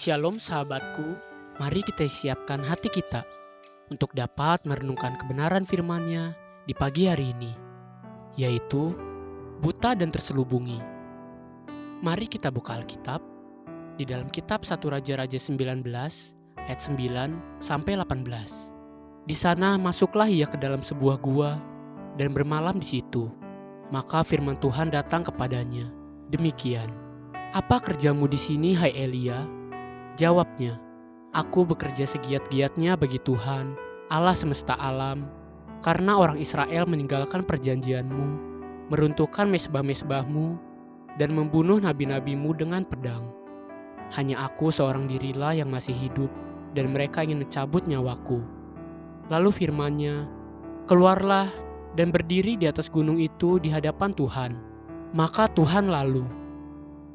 Shalom sahabatku, mari kita siapkan hati kita untuk dapat merenungkan kebenaran firman-Nya di pagi hari ini, yaitu buta dan terselubungi. Mari kita buka Alkitab di dalam kitab 1 Raja-Raja 19 ayat 9 sampai 18. Di sana masuklah ia ke dalam sebuah gua dan bermalam di situ. Maka firman Tuhan datang kepadanya, demikian, "Apa kerjamu di sini, hai Elia?" Jawabnya, "Aku bekerja segiat-giatnya bagi Tuhan, Allah semesta alam, karena orang Israel meninggalkan perjanjianmu, meruntuhkan mesbah-mesbahmu, dan membunuh nabi-nabimu dengan pedang. Hanya aku seorang dirilah yang masih hidup, dan mereka ingin mencabut nyawaku." Lalu firman-Nya, "Keluarlah dan berdiri di atas gunung itu di hadapan Tuhan." Maka Tuhan lalu.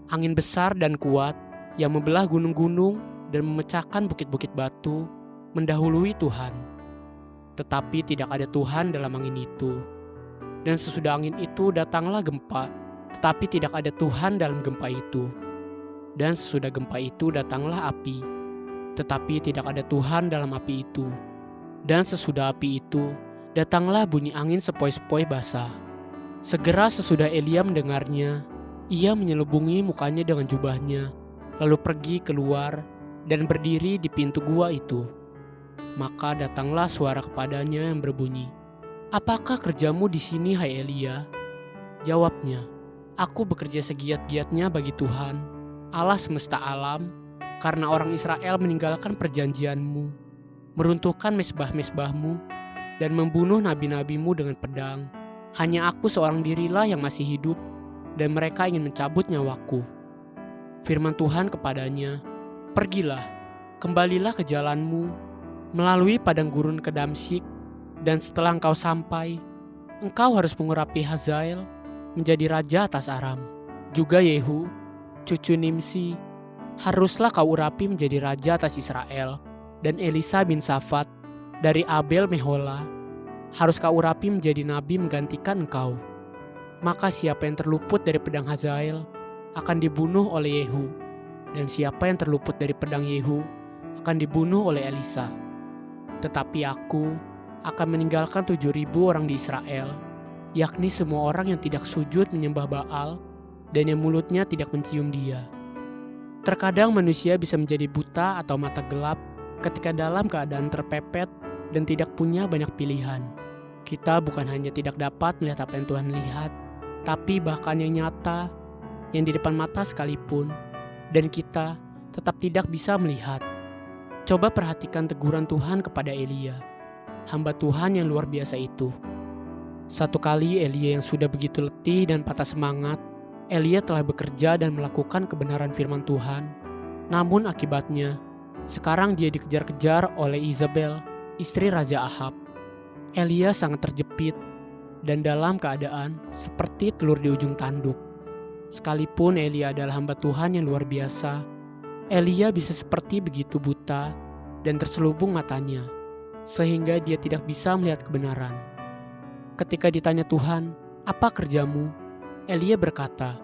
Angin besar dan kuat yang membelah gunung-gunung dan memecahkan bukit-bukit batu mendahului Tuhan. Tetapi tidak ada Tuhan dalam angin itu. Dan sesudah angin itu datanglah gempa, tetapi tidak ada Tuhan dalam gempa itu. Dan sesudah gempa itu datanglah api, tetapi tidak ada Tuhan dalam api itu. Dan sesudah api itu datanglah bunyi angin sepoi-sepoi basah. Segera sesudah Elia mendengarnya, ia menyelubungi mukanya dengan jubahnya, lalu pergi keluar dan berdiri di pintu gua itu. Maka datanglah suara kepadanya yang berbunyi, "Apakah kerjamu di sini, hai Elia?" Jawabnya, "Aku bekerja segiat-giatnya bagi Tuhan, Allah semesta alam, karena orang Israel meninggalkan perjanjianmu, meruntuhkan mesbah-mesbahmu, dan membunuh nabi-nabimu dengan pedang. Hanya aku seorang dirilah yang masih hidup, dan mereka ingin mencabut nyawaku." Firman Tuhan kepadanya, "Pergilah, kembalilah ke jalanmu, melalui padang gurun ke Damsyik, dan setelah engkau sampai, engkau harus mengurapi Hazael menjadi raja atas Aram. Juga Yehu, cucu Nimsi, haruslah kau urapi menjadi raja atas Israel, dan Elisa bin Safat dari Abel Mehola, harus kau urapi menjadi nabi menggantikan engkau. Maka siapa yang terluput dari pedang Hazael akan dibunuh oleh Yehu, dan siapa yang terluput dari pedang Yehu akan dibunuh oleh Elisa. Tetapi aku akan meninggalkan 7.000 orang di Israel, yakni semua orang yang tidak sujud menyembah Baal dan yang mulutnya tidak mencium dia." Terkadang manusia bisa menjadi buta atau mata gelap ketika dalam keadaan terpepet dan tidak punya banyak pilihan. Kita bukan hanya tidak dapat melihat apa yang Tuhan lihat, tapi bahkan yang nyata, yang di depan mata sekalipun, dan kita tetap tidak bisa melihat. Coba perhatikan teguran Tuhan kepada Elia, hamba Tuhan yang luar biasa itu. Satu kali Elia yang sudah begitu letih dan patah semangat, Elia telah bekerja dan melakukan kebenaran firman Tuhan. Namun akibatnya, sekarang dia dikejar-kejar oleh Izabel, istri Raja Ahab. Elia sangat terjepit dan dalam keadaan seperti telur di ujung tanduk. Sekalipun Elia adalah hamba Tuhan yang luar biasa, Elia bisa seperti begitu buta dan terselubung matanya, sehingga dia tidak bisa melihat kebenaran. Ketika ditanya Tuhan, "Apa kerjamu?" Elia berkata,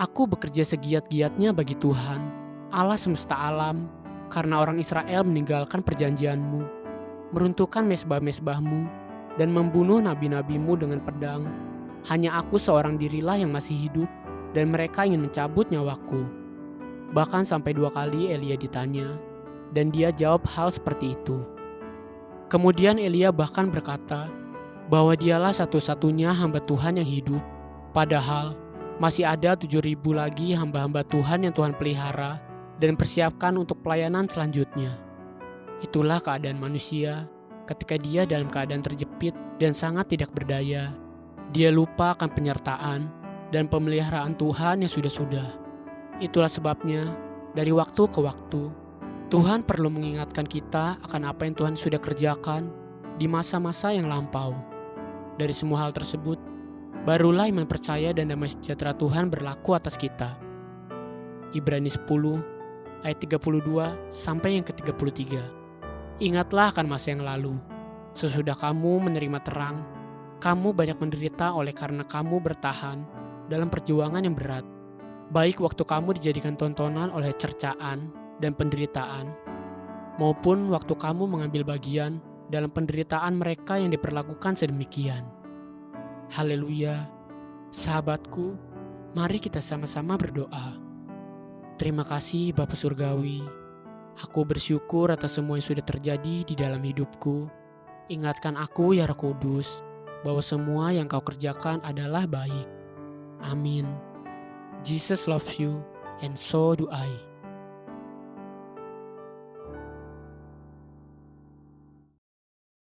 "Aku bekerja segiat-giatnya bagi Tuhan, Allah semesta alam, karena orang Israel meninggalkan perjanjianmu, meruntuhkan mesbah-mesbahmu, dan membunuh nabi-nabimu dengan pedang. Hanya aku seorang dirilah yang masih hidup, dan mereka ingin mencabut nyawaku." Bahkan sampai 2 kali Elia ditanya, dan dia jawab hal seperti itu. Kemudian Elia bahkan berkata bahwa dialah satu-satunya hamba Tuhan yang hidup, padahal masih ada 7.000 lagi hamba-hamba Tuhan yang Tuhan pelihara dan persiapkan untuk pelayanan selanjutnya. Itulah keadaan manusia ketika dia dalam keadaan terjepit dan sangat tidak berdaya. Dia lupa akan penyertaan dan pemeliharaan Tuhan yang sudah-sudah. Itulah sebabnya, dari waktu ke waktu, Tuhan perlu mengingatkan kita akan apa yang Tuhan sudah kerjakan di masa-masa yang lampau. Dari semua hal tersebut, barulah iman percaya dan damai sejahtera Tuhan berlaku atas kita. Ibrani 10 ayat 32 sampai yang ke-33. Ingatlah akan masa yang lalu. Sesudah kamu menerima terang, kamu banyak menderita oleh karena kamu bertahan dalam perjuangan yang berat. Baik waktu kamu dijadikan tontonan oleh cercaan dan penderitaan, maupun waktu kamu mengambil bagian dalam penderitaan mereka yang diperlakukan sedemikian. Haleluya, sahabatku, mari kita sama-sama berdoa. Terima kasih Bapa Surgawi, aku bersyukur atas semua yang sudah terjadi di dalam hidupku. Ingatkan aku ya Roh Kudus, bahwa semua yang kau kerjakan adalah baik. Amin. Jesus loves you, and so do I.